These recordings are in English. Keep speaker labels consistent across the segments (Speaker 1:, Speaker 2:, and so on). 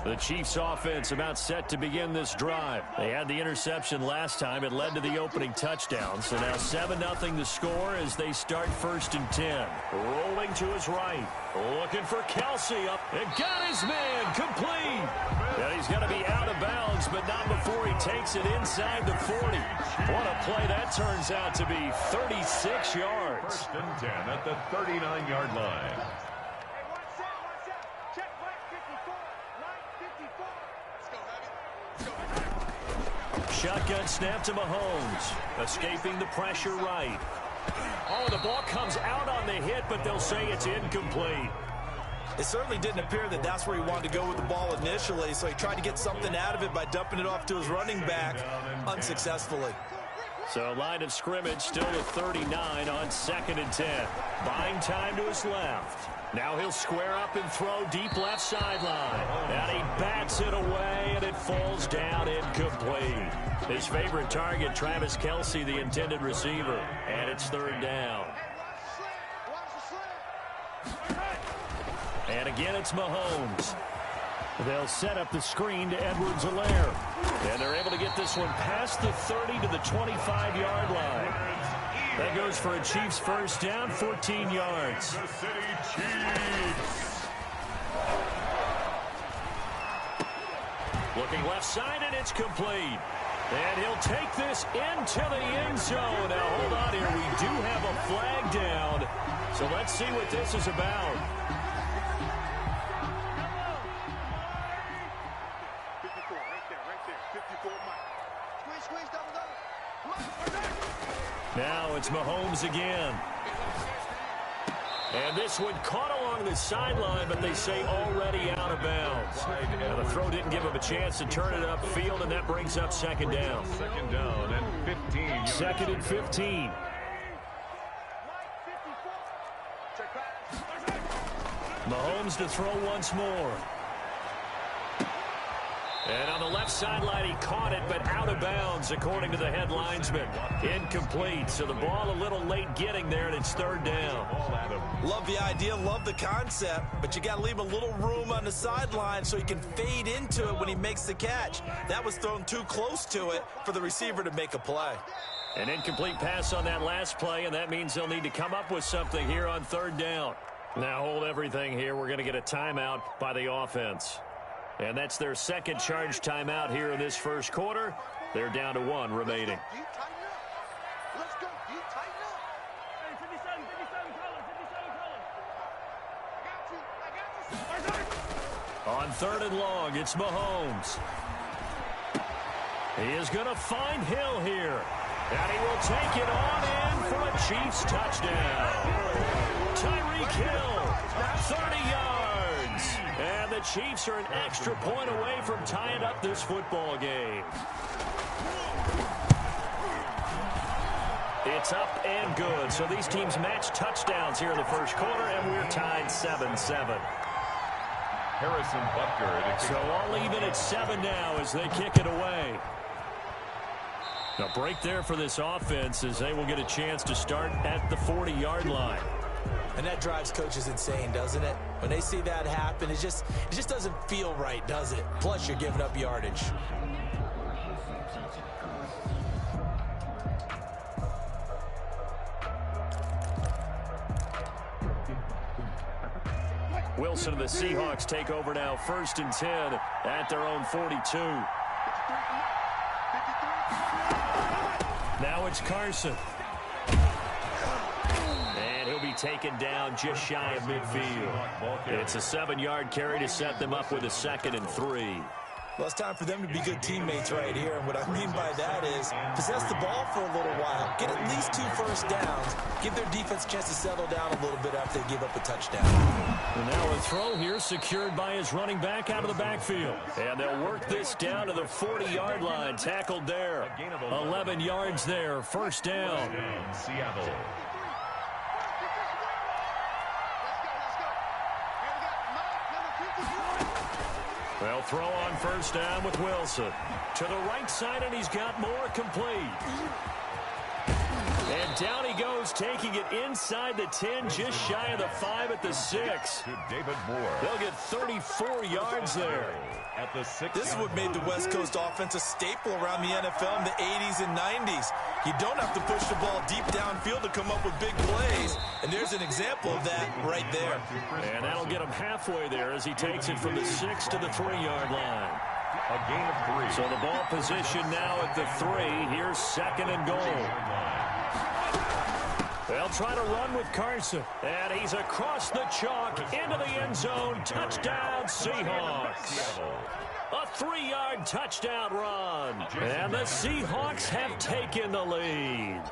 Speaker 1: The Chiefs offense about set to begin this drive. They had the interception last time. It led to the opening touchdown. So now 7-0 the score as they start 1st and 10. Rolling to his right. Looking for Kelsey up. And got his man complete. And he's going to be out of bounds, but not before he takes it inside the 40. What a play that turns out to be. 36 yards.
Speaker 2: 1st and 10 at the 39-yard line.
Speaker 1: Shotgun snap to Mahomes. Escaping the pressure right. Oh, the ball comes out on the hit, but they'll say it's incomplete.
Speaker 3: It certainly didn't appear that that's where he wanted to go with the ball initially, so he tried to get something out of it by dumping it off to his running back unsuccessfully.
Speaker 1: So line of scrimmage still at 39 on 2nd and 10. Buying time to his left. Now he'll square up and throw deep left sideline. And he bats it away, and it falls down incomplete. His favorite target, Travis Kelce, the intended receiver. And it's 3rd down. And again, it's Mahomes. They'll set up the screen to Edwards-Helaire. And they're able to get this one past the 30 to the 25-yard line. That goes for a Chiefs first down, 14 yards.
Speaker 2: The City Chiefs.
Speaker 1: Looking left side, and it's complete. And he'll take this into the end zone. Now, hold on here. We do have a flag down. So let's see what this is about. Now it's Mahomes again. And this one caught along the sideline, but they say already out of bounds. Now the throw didn't give him a chance to turn it upfield, and that brings up 2nd down.
Speaker 2: 2nd down and 15.
Speaker 1: 2nd and 15. Mahomes to throw once more. And on the left sideline, he caught it, but out of bounds, according to the head linesman. Incomplete, so the ball a little late getting there, and it's 3rd down.
Speaker 3: Love the idea, love the concept, but you got to leave a little room on the sideline so he can fade into it when he makes the catch. That was thrown too close to it for the receiver to make a play.
Speaker 1: An incomplete pass on that last play, and that means they'll need to come up with something here on 3rd down. Now hold everything here. We're going to get a timeout by the offense. And that's their 2nd charge timeout here in this 1st quarter. They're down to 1 remaining. On 3rd and long, it's Mahomes. He is going to find Hill here. And he will take it on in for a Chiefs touchdown. Tyreek Hill, 30 yards. And the Chiefs are an extra point away from tying up this football game. It's up and good. So these teams match touchdowns here in the 1st quarter, and we're tied 7-7.
Speaker 2: Harrison Butker.
Speaker 1: So all even at 7 now as they kick it away. A break there for this offense as they will get a chance to start at the 40-yard line.
Speaker 3: And that drives coaches insane, doesn't it? When they see that happen, it just doesn't feel right, does it? Plus, you're giving up yardage.
Speaker 1: Wilson and the Seahawks take over now, 1st and 10 at their own 42. Now it's Carson. And he'll be taken down just shy of midfield. It's a 7-yard carry to set them up with a 2nd and 3.
Speaker 3: Well, it's time for them to be good teammates right here. And what I mean by that is possess the ball for a little while. Get at least 2 first downs. Give their defense a chance to settle down a little bit after they give up a touchdown.
Speaker 1: And now a throw here secured by his running back out of the backfield. And they'll work this down to the 40-yard line. Tackled there. 11 yards there. 1st down.
Speaker 2: Seattle.
Speaker 1: They'll throw on 1st down with Wilson. To the right side, and he's got more complete. And down he goes, taking it inside the 10, just shy of the 5 at the 6.
Speaker 2: To David Moore.
Speaker 1: They'll get 34 yards there.
Speaker 2: At the 6.
Speaker 3: This is what made the West Coast offense a staple around the NFL in the 80s and 90s. You don't have to push the ball deep downfield to come up with big plays. And there's an example of that right there.
Speaker 1: And that'll get him halfway there as he takes it from the 6 to the 3-yard line.
Speaker 2: A gain of 3.
Speaker 1: So the ball position now at the 3. Here's 2nd and goal. They'll try to run with Carson. And he's across the chalk into the end zone. Touchdown, Seahawks. A 3-yard touchdown run. And the Seahawks have taken the lead.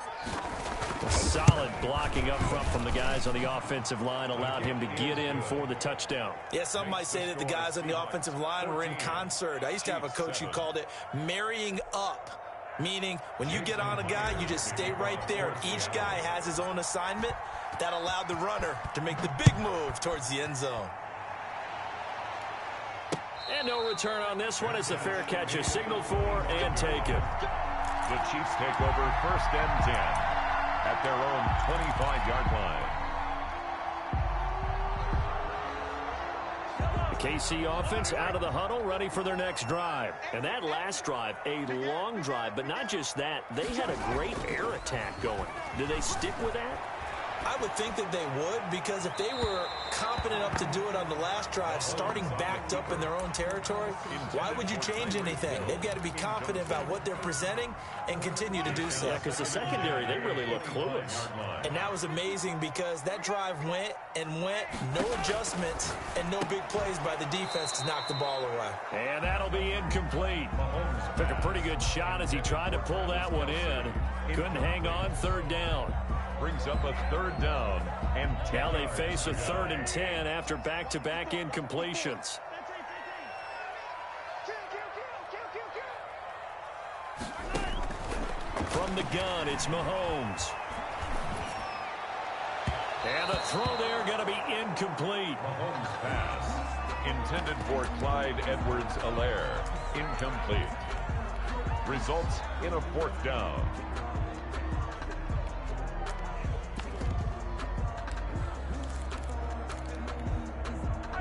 Speaker 1: Solid blocking up front from the guys on the offensive line allowed him to get in for the touchdown.
Speaker 3: Yeah, some might say that the guys on the offensive line were in concert. I used to have a coach who called it marrying up. Meaning, when you get on a guy, you just stay right there. Each guy has his own assignment. That allowed the runner to make the big move towards the end zone.
Speaker 1: And no return on this one as the fair catch is signaled for and taken.
Speaker 2: The Chiefs take over 1st and 10 at their own 25-yard line.
Speaker 1: KC offense out of the huddle, ready for their next drive. And that last drive, a long drive, but not just that. They had a great air attack going. Do they stick with that?
Speaker 3: I would think that they would, because if they were competent enough to do it on the last drive, starting backed up in their own territory, why would you change anything? They've got to be confident about what they're presenting and continue to do so.
Speaker 1: Yeah, because the secondary, they really look clueless.
Speaker 3: And that was amazing because that drive went and went, no adjustments and no big plays by the defense to knock the ball away.
Speaker 1: And that'll be incomplete. Took a pretty good shot as he tried to pull that one in. Couldn't hang on, 3rd down.
Speaker 2: Brings up a 3rd down and 10.
Speaker 1: Now they face a 3rd and 10 after back-to-back incompletions. From the gun, it's Mahomes. And the throw there going to be incomplete.
Speaker 2: Mahomes pass intended for Clyde Edwards-Helaire. Incomplete. Results in a 4th down.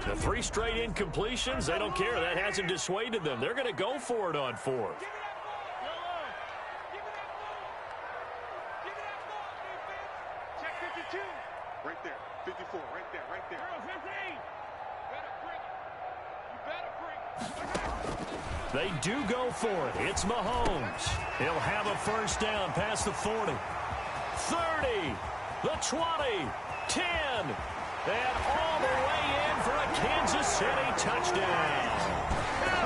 Speaker 1: The 3 straight incompletions, they don't care. That hasn't dissuaded them. They're going to go for it on 4th.
Speaker 4: Check 52. Right there. 54. Right there. Right there. 15.
Speaker 1: They do go for it. It's Mahomes. He'll have a 1st down past the 40. 30. The 20. 10. And all the way in for a Kansas City touchdown.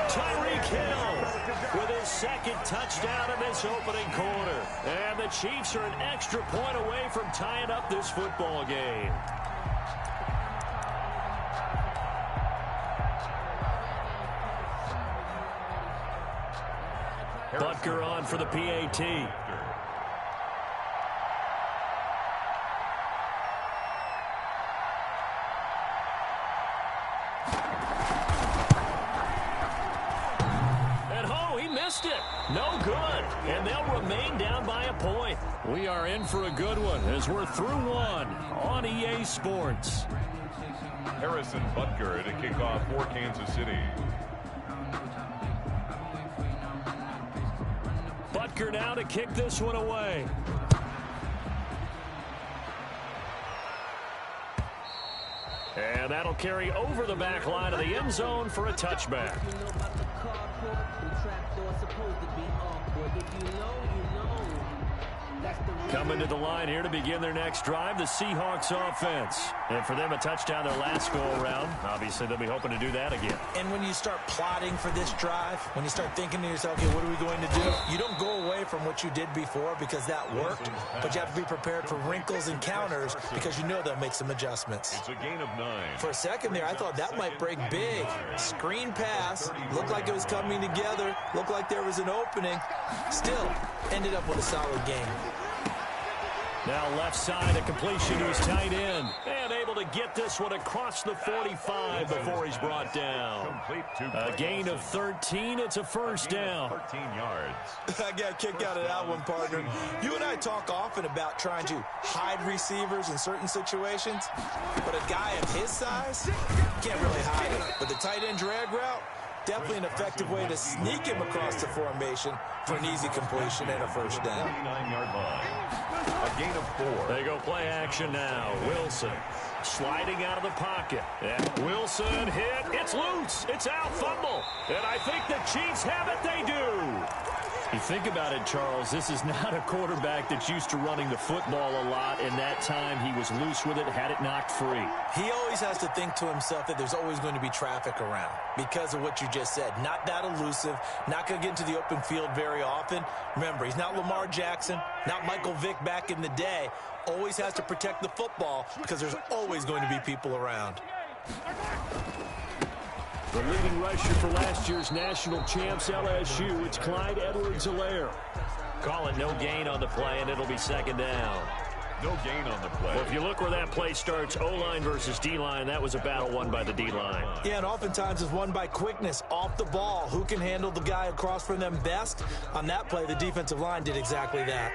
Speaker 1: Tyreek Hill with his 2nd touchdown in this opening quarter. And the Chiefs are an extra point away from tying up this football game. Butker on for the PAT. No good, and they'll remain down by a point. We are in for a good one as we're through 1 on EA Sports.
Speaker 2: Harrison Butker to kick off for Kansas City.
Speaker 1: Butker now to kick this one away. And that'll carry over the back line of the end zone for a touchback. Coming to the line here to begin their next drive, the Seahawks offense. And for them, a touchdown their last go-around. Obviously, they'll be hoping to do that again.
Speaker 3: And when you start plotting for this drive, when you start thinking to yourself, okay, what are we going to do? You don't go away from what you did before because that worked, but you have to be prepared for wrinkles and counters because you know they'll make some adjustments.
Speaker 2: It's a gain of 9.
Speaker 3: For a second there, I thought that might break big. Screen pass, looked like it was coming together, looked like there was an opening. Still, ended up with a solid game.
Speaker 1: Now left side, a completion to his tight end. And able able to get this one across the 45 before he's brought down. A gain of 13. It's a first down.
Speaker 2: 13 yards.
Speaker 3: I got a kick out of that one, partner. You and I talk often about trying to hide receivers in certain situations, but a guy of his size can't really hide it. But the tight end drag route, definitely an effective way to sneak him across the formation for an easy completion and a first down.
Speaker 2: 39-yard line. A gain of 4.
Speaker 1: They go play action now. Wilson sliding out of the pocket. And Wilson hit. It's loose. It's out. Fumble. And I think the Chiefs have it. They do. You think about it, Charles, this is not a quarterback that's used to running the football a lot, and that time he was loose with it, had it knocked free.
Speaker 3: He always has to think to himself that there's always going to be traffic around because of what you just said. Not that elusive, not going to get into the open field very often. Remember, he's not Lamar Jackson, not Michael Vick back in the day. Always has to protect the football because there's always going to be people around.
Speaker 1: The leading rusher for last year's national champs, LSU, it's Clyde Edwards-Helaire. Call it no gain on the play, and it'll be second down.
Speaker 2: No gain on the play.
Speaker 1: Well, if you look where that play starts, O-line versus D-line, that was a battle won by the D-line.
Speaker 3: Yeah, and oftentimes it's won by quickness off the ball. Who can handle the guy across from them best? On that play, the defensive line did exactly that.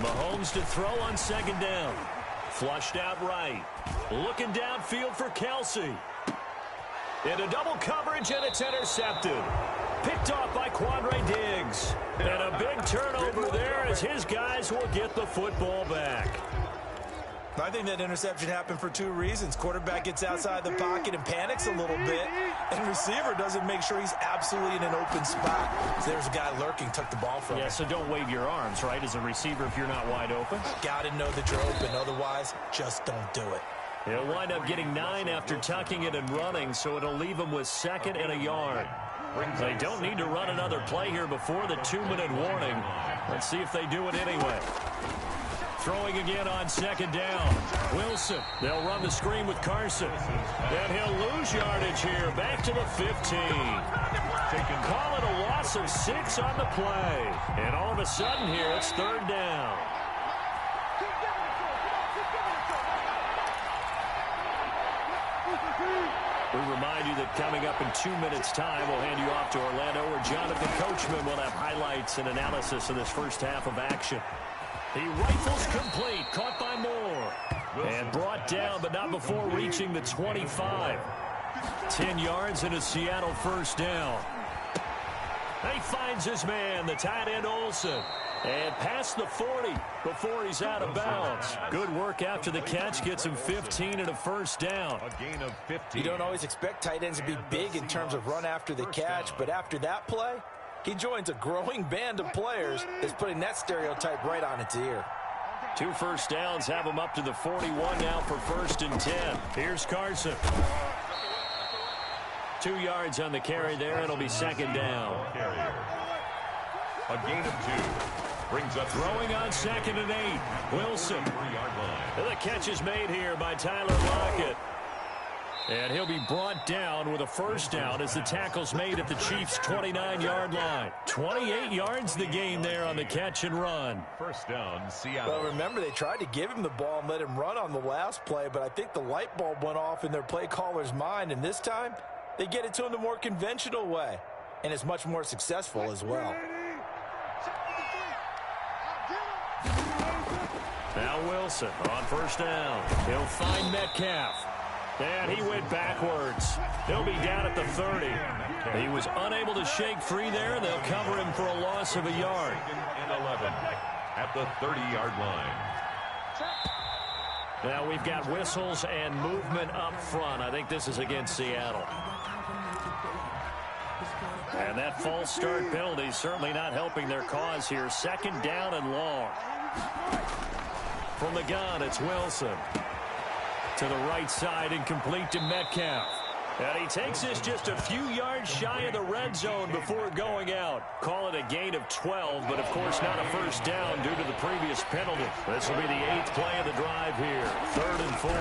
Speaker 1: Mahomes to throw on second down. Flushed out right. Looking downfield for Kelsey. Into double coverage, and it's intercepted. Picked off by Quandre Diggs. And a big turnover there as his guys will get the football back.
Speaker 3: I think that interception happened for two reasons. Quarterback gets outside the pocket and panics a little bit, and receiver doesn't make sure he's absolutely in an open spot. So there's a guy lurking, took the ball from him.
Speaker 1: Yeah, so don't wave your arms, right, as a receiver if you're not wide open.
Speaker 3: Got to know that you're open. Otherwise, just don't do it.
Speaker 1: He'll wind up getting 9 after tucking it and running, so it'll leave him with second and a yard. They don't need to run another play here before the 2-minute warning. Let's see if they do it anyway. Throwing again on second down. Wilson. They'll run the screen with Carson. And he'll lose yardage here. Back to the 15. Call it a loss of 6 on the play. And all of a sudden here, it's third down. We remind you that coming up in 2 minutes' time, we'll hand you off to Orlando, where Jonathan Coachman will have highlights and analysis of this first half of action. He rifles complete, caught by Moore. And brought down, but not before reaching the 25. 10 yards and a Seattle first down. He finds his man, the tight end Olsen. And past the 40 before he's out of bounds. Good work after the catch, gets him 15 and a first down.
Speaker 2: A gain of 15.
Speaker 3: You don't always expect tight ends to be big in terms of run after the catch, but after that play, he joins a growing band of players that's putting that stereotype right on its ear.
Speaker 1: 2 first downs have him up to the 41 now for first and 10. Here's Carson. 2 yards on the carry there. It'll be second down.
Speaker 2: A gain of 2. Brings up
Speaker 1: throwing on second and 8. Wilson. The catch is made here by Tyler Lockett. And he'll be brought down with a first down as the tackle's made at the Chiefs' 29-yard line. 28 yards the gain there on the catch and run.
Speaker 2: First down, Seattle.
Speaker 3: Well, remember, they tried to give him the ball and let him run on the last play, but I think the light bulb went off in their play caller's mind, and this time they get it to him the more conventional way, and it's much more successful as well.
Speaker 1: Now Wilson on first down. He'll find Metcalf. And he went backwards. He'll be down at the 30. He was unable to shake free there. They'll cover him for a loss of a yard.
Speaker 2: And 11 at the 30-yard line.
Speaker 1: Now we've got whistles and movement up front. I think this is against Seattle. And that false start penalty certainly not helping their cause here. Second down and long. From the gun, it's Wilson. To the right side, incomplete to Metcalf. And he takes this just a few yards shy of the red zone before going out. Call it a gain of 12, but of course not a first down due to the previous penalty. This will be the 8th play of the drive here. 3rd and 4.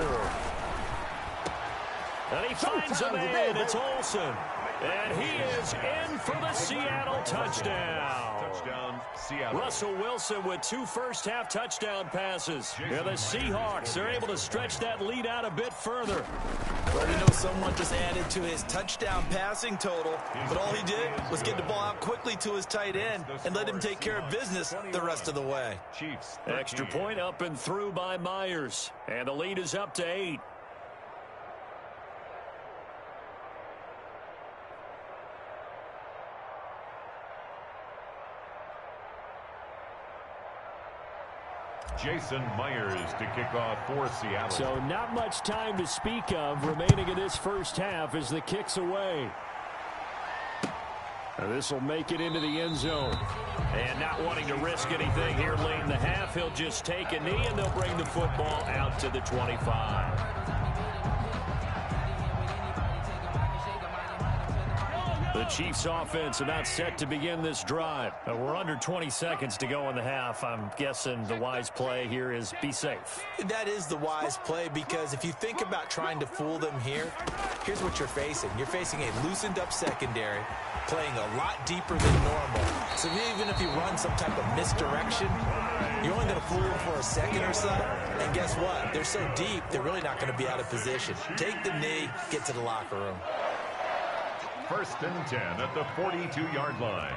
Speaker 1: And he finds a man. It's Olsen. And he is in for the Seattle touchdown.
Speaker 2: Touchdown, Seattle.
Speaker 1: Russell Wilson with 2 first-half touchdown passes. And the Seahawks are able to stretch that lead out a bit further.
Speaker 3: Well, we know someone just added to his touchdown passing total, but all he did was get the ball out quickly to his tight end and let him take care of business the rest of the way.
Speaker 2: Chiefs.
Speaker 1: Extra point up and through by Myers. And the lead is up to 8.
Speaker 2: Jason Myers to kick off for Seattle.
Speaker 1: So not much time to speak of remaining in this first half as the kick's away. This will make it into the end zone. And not wanting to risk anything here late in the half, he'll just take a knee and they'll bring the football out to the 25. The Chiefs offense about set to begin this drive. We're under 20 seconds to go in the half. I'm guessing the wise play here is be safe.
Speaker 3: That is the wise play, because if you think about trying to fool them here, here's what you're facing. You're facing a loosened up secondary, playing a lot deeper than normal. So even if you run some type of misdirection, you're only going to fool them for a second or so. And guess what? They're so deep, they're really not going to be out of position. Take the knee, get to the locker room.
Speaker 2: 1st and 10 at the 42-yard line.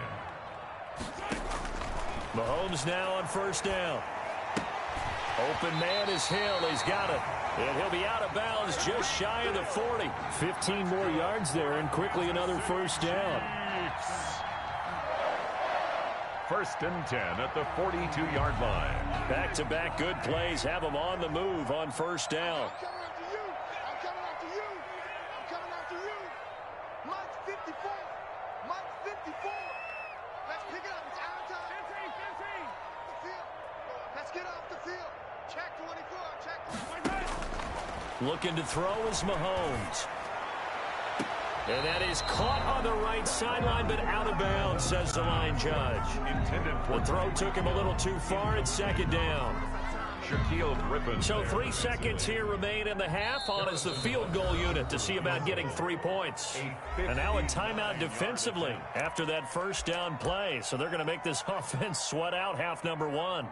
Speaker 1: Mahomes now on 1st down. Open man is Hill. He's got it. And he'll be out of bounds just shy of the 40. 15 more yards there and quickly another 1st down.
Speaker 2: 1st and 10 at the 42-yard line.
Speaker 1: Back-to-back good plays have them on the move on 1st down. Looking to throw is Mahomes. And that is caught on the right sideline, but out of bounds, says the line judge. The throw took him a little too far. It's 2nd down.
Speaker 2: Shaquille Griffin.
Speaker 1: So 3 seconds here remain in the half. On is the field goal unit to see about getting 3 points. And now a timeout defensively after that 1st down play. So they're going to make this offense sweat out half number 1.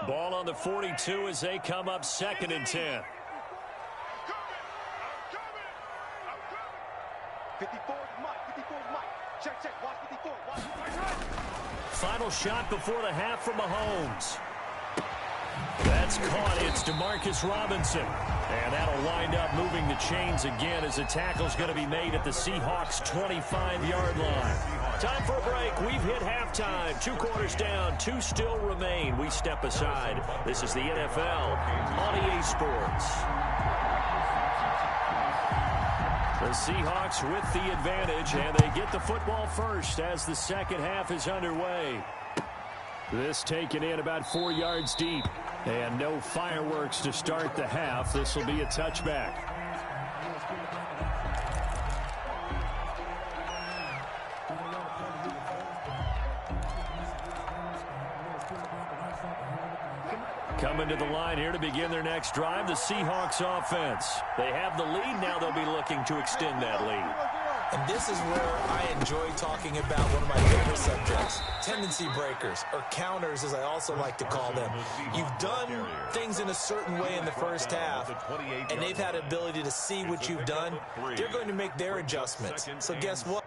Speaker 1: Ball on the 42 as they come up 2nd and 10.
Speaker 4: 54 Mike. 54 Mike. Check. Watch 54. Watch.
Speaker 1: Final shot before the half from Mahomes. That's caught. It's DeMarcus Robinson. And that'll wind up moving the chains again as the tackle's going to be made at the Seahawks' 25-yard line. Time for a break. We've hit halftime. 2 quarters down. 2 still remain. We step aside. This is the NFL on EA Sports. The Seahawks with the advantage, and they get the football first as the second half is underway. This taken in about 4 yards deep. And no fireworks to start the half. This will be a touchback. Coming to the line here to begin their next drive, the Seahawks offense. They have the lead. Now they'll be looking to extend that lead.
Speaker 3: And this is where I enjoy talking about one of my favorite subjects, tendency breakers, or counters as I also like to call them. You've done things in a certain way in the first half, and they've had ability to see what you've done. They're going to make their adjustments. So guess what?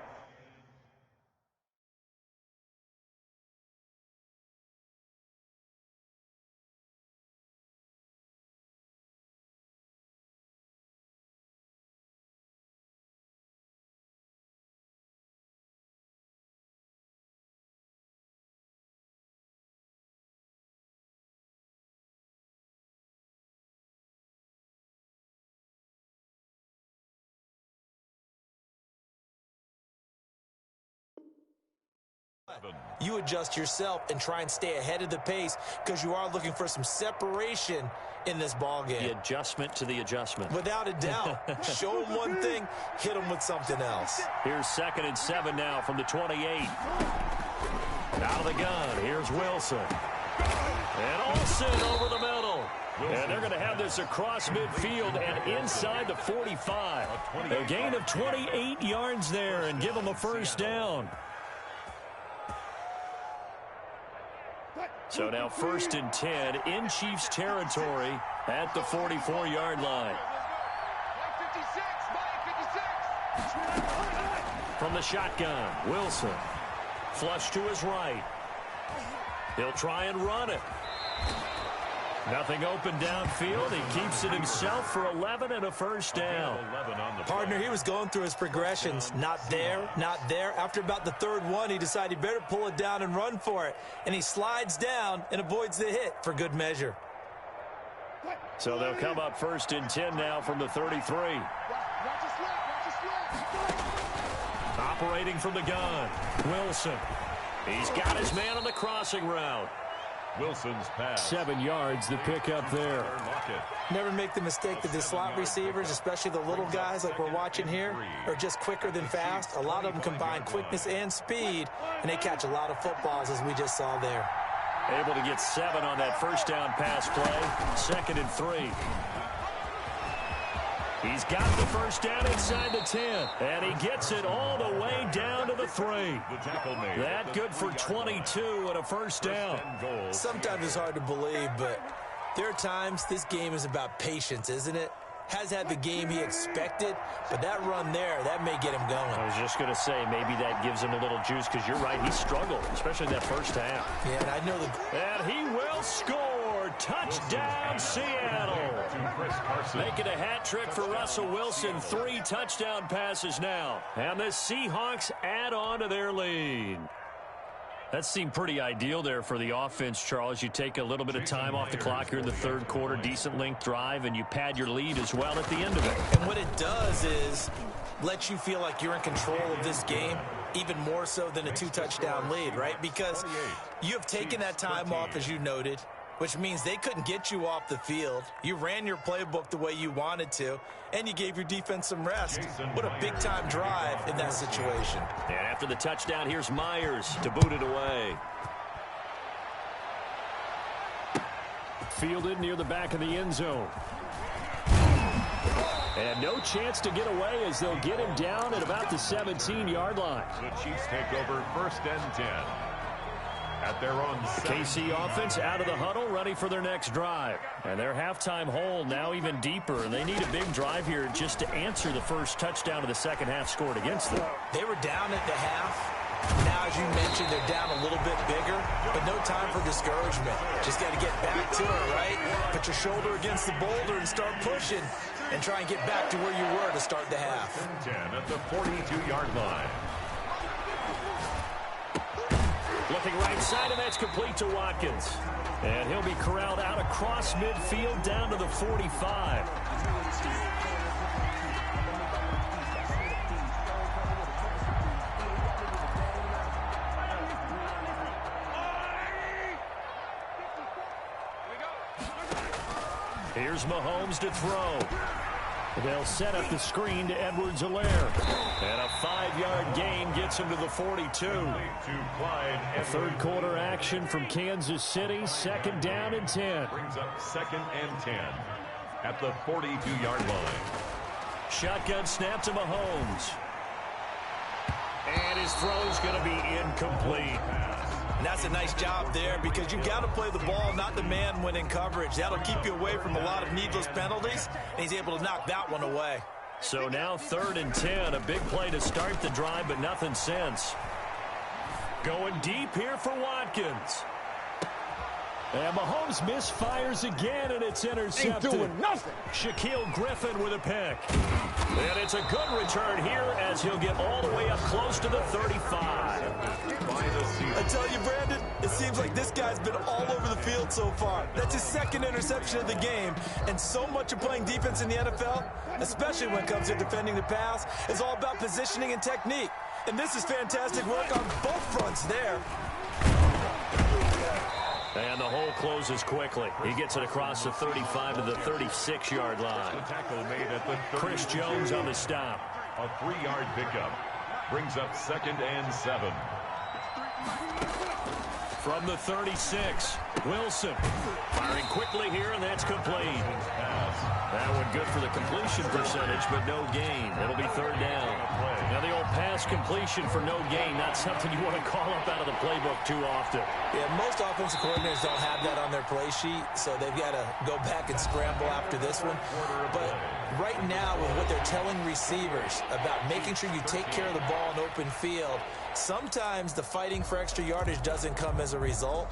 Speaker 3: that, you adjust yourself and try and stay ahead of the pace because you are looking for some separation in this ball game.
Speaker 1: The adjustment to the adjustment.
Speaker 3: Without a doubt. Show them one thing, hit them with something else.
Speaker 1: Here's 2nd and 7 now from the 28. Out of the gun, here's Wilson. And Olsen over the middle. And they're going to have this across midfield and inside the 45. A gain of 28 yards there and give them a first down. So now 1st and 10 in Chiefs territory at the 44-yard line. From the shotgun, Wilson. Flush to his right. He'll try and run it. Nothing open downfield. He keeps it himself for 11 and a first down.
Speaker 3: Partner, he was going through his progressions. Not there, not there. After about the 3rd one, he decided he better pull it down and run for it. And he slides down and avoids the hit for good measure.
Speaker 1: So they'll come up 1st and 10 now from the 33. Operating from the gun, Wilson. He's got his man on the crossing route.
Speaker 2: Wilson's pass.
Speaker 1: 7 yards, the pickup there.
Speaker 3: Never make the mistake that the slot receivers, especially the little guys like we're watching here, are just quicker than fast. A lot of them combine quickness and speed, and they catch a lot of footballs, as we just saw there.
Speaker 1: Able to get 7 on that first down pass play. 2nd and 3. He's got the first down inside the 10, and he gets it all the way down to the 3. That good for 22 and a first down.
Speaker 3: Sometimes it's hard to believe, but there are times this game is about patience, isn't it? Has had the game he expected, but that run there, that may get him going.
Speaker 1: I was just going to say, maybe that gives him a little juice, because you're right, he struggled, especially in that first half.
Speaker 3: Yeah, and I know
Speaker 1: and he will score. Touchdown, Seattle. Making a hat trick for Russell Wilson. 3 touchdown passes now. And the Seahawks add on to their lead. That seemed pretty ideal there for the offense, Charles. You take a little bit of time off the clock here in the 3rd quarter, decent length drive, and you pad your lead as well at the end of it.
Speaker 3: And what it does is let you feel like you're in control of this game, even more so than a 2-touchdown lead, right? Because you have taken that time off, as you noted, which means they couldn't get you off the field. You ran your playbook the way you wanted to, and you gave your defense some rest. What a big-time drive in that situation.
Speaker 1: And after the touchdown, here's Myers to boot it away. Fielded near the back of the end zone. And no chance to get away as they'll get him down at about the 17-yard line.
Speaker 2: The Chiefs take over 1st and 10. At their own
Speaker 1: KC offense out of the huddle, ready for their next drive. And their halftime hole now even deeper. And they need a big drive here just to answer the first touchdown of the second half scored against them.
Speaker 3: They were down at the half. Now, as you mentioned, they're down a little bit bigger, but no time for discouragement. Just got to get back to it, right? Put your shoulder against the boulder and start pushing and try and get back to where you were to start the half.
Speaker 2: 10 at the 42-yard line.
Speaker 1: Looking right side, and that's complete to Watkins. And he'll be corralled out across midfield down to the 45. Here's Mahomes to throw. They'll set up the screen to Edwards-Helaire. And a 5-yard gain gets him to the 42. A 3rd quarter action from Kansas City. 2nd down and 10.
Speaker 2: Brings up 2nd and 10 at the 42-yard line.
Speaker 1: Shotgun snap to Mahomes. And his throw's going to be incomplete.
Speaker 3: And that's a nice job there because you've got to play the ball, not the man when in coverage. That'll keep you away from a lot of needless penalties, and he's able to knock that one away.
Speaker 1: So now 3rd and 10, a big play to start the drive, but nothing since. Going deep here for Watkins. And Mahomes misfires again, and it's intercepted.
Speaker 5: Ain't doing nothing.
Speaker 1: Shaquille Griffin with a pick. And it's a good return here as he'll get all the way up close to the 35.
Speaker 3: I tell you, Brandon, it seems like this guy's been all over the field so far. That's his 2nd interception of the game. And so much of playing defense in the NFL, especially when it comes to defending the pass, is all about positioning and technique. And this is fantastic work on both fronts there.
Speaker 1: And the hole closes quickly. He gets it across the 35 to the 36-yard line.
Speaker 2: The tackle made at the 32.
Speaker 1: Chris Jones on the stop.
Speaker 2: A 3-yard pickup. Brings up 2nd and 7.
Speaker 1: From the 36, Wilson firing quickly here, and that's complete. That one good for the completion percentage, but no gain. It'll be 3rd down. Now the old pass completion for no gain, not something you want to call up out of the playbook too often.
Speaker 3: Yeah, most offensive coordinators don't have that on their play sheet, so they've got to go back and scramble after this one. But right now, with what they're telling receivers about making sure you take care of the ball in open field, sometimes the fighting for extra yardage doesn't come as a result.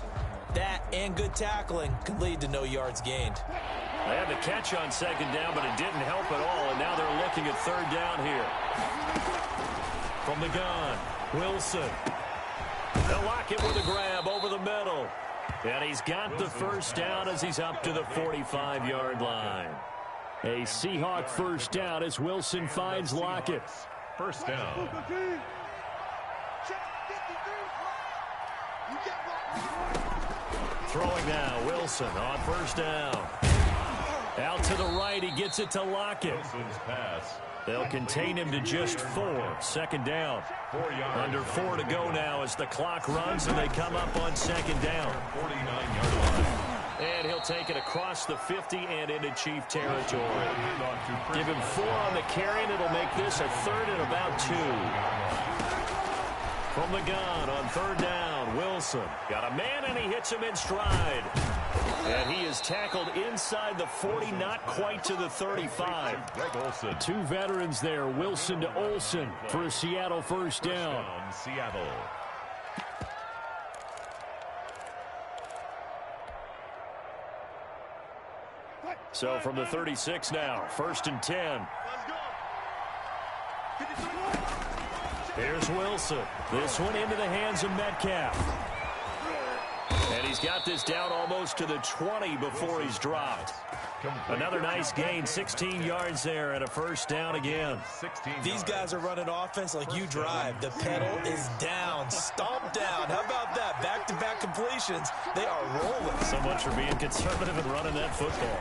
Speaker 3: That and good tackling can lead to no yards gained.
Speaker 1: They had the catch on 2nd down, but it didn't help at all, and now they're looking at 3rd down here. From the gun, Wilson. They'll lock it with a grab over the middle. And he's got the 1st down as he's up to the 45-yard line. A Seahawk 1st down as Wilson finds Lockett.
Speaker 2: 1st down.
Speaker 1: Throwing now, Wilson on 1st down. Out to the right, he gets it to Lockett.
Speaker 2: Wilson's pass.
Speaker 1: They'll contain him to just 4. 2nd down.
Speaker 2: 4 yards.
Speaker 1: Under 4 to go now as the clock runs and they come up on 2nd down.
Speaker 2: 49-yard line.
Speaker 1: And he'll take it across the 50 and into Chief territory. Give him 4 on the carry, and it'll make this a 3rd and about 2. From the gun on 3rd down, Wilson. Got a man, and he hits him in stride. And he is tackled inside the 40, not quite to the 35. Two veterans there, Wilson to Olsen for a Seattle 1st down.
Speaker 2: Seattle.
Speaker 1: So from the 36 now, 1st and 10. Here's Wilson. This one into the hands of Metcalf. And he's got this down almost to the 20 before he's dropped. Another nice gain, 16 yards there and a 1st down again.
Speaker 3: These guys are running offense like you drive. The pedal is down, stomp down. How about that? Back-to-back completions. They are rolling.
Speaker 1: So much for being conservative and running that football.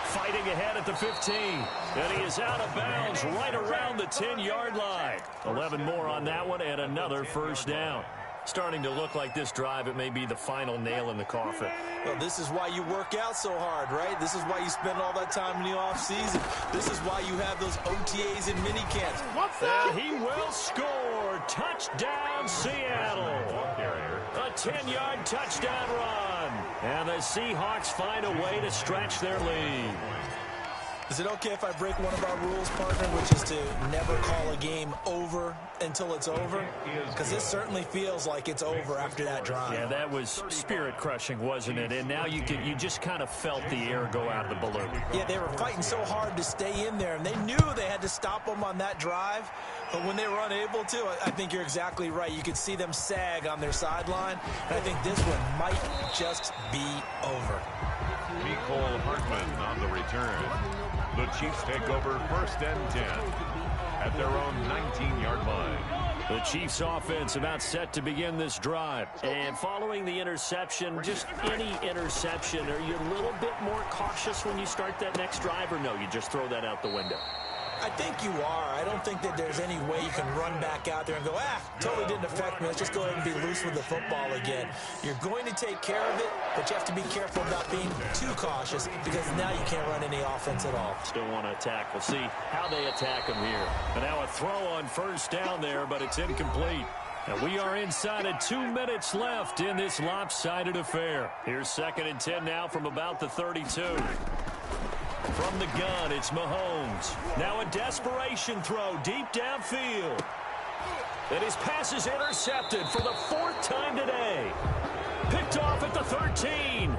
Speaker 1: Fighting ahead at the 15. And he is out of bounds right around the 10-yard line. 11 more on that one and another 1st down. Starting to look like this drive, it may be the final nail in the coffin.
Speaker 3: Well, this is why you work out so hard, right? This is why you spend all that time in the offseason. This is why you have those OTAs and minicamps.
Speaker 1: And he will score. Touchdown, Seattle. A 10-yard touchdown run. And the Seahawks find a way to stretch their lead.
Speaker 3: Is it okay if I break one of our rules, partner, which is to never call a game over until it's over? Because this certainly feels like it's over after that drive.
Speaker 1: Yeah, that was spirit-crushing, wasn't it? And now you just kind of felt the air go out of the balloon.
Speaker 3: Yeah, they were fighting so hard to stay in there, and they knew they had to stop them on that drive. But when they were unable to, I think you're exactly right. You could see them sag on their sideline, and I think this one might just be over.
Speaker 2: Nicole Hartman on the return. The Chiefs take over 1st and 10 at their own 19-yard line.
Speaker 1: The Chiefs offense about set to begin this drive. And following the interception, just any interception, are you a little bit more cautious when you start that next drive, or no, you just throw that out the window?
Speaker 3: I think you are. I don't think that there's any way you can run back out there and go, totally didn't affect me. Let's just go ahead and be loose with the football again. You're going to take care of it, but you have to be careful about being too cautious because now you can't run any offense at all.
Speaker 1: Still want to attack. We'll see how they attack them here. And now a throw on 1st down there, but it's incomplete. And we are inside of 2 minutes left in this lopsided affair. Here's 2nd and 10 now from about the 32. From the gun, it's Mahomes. Now a desperation throw deep downfield. And his pass is intercepted for the 4th time today. Picked off at the 13.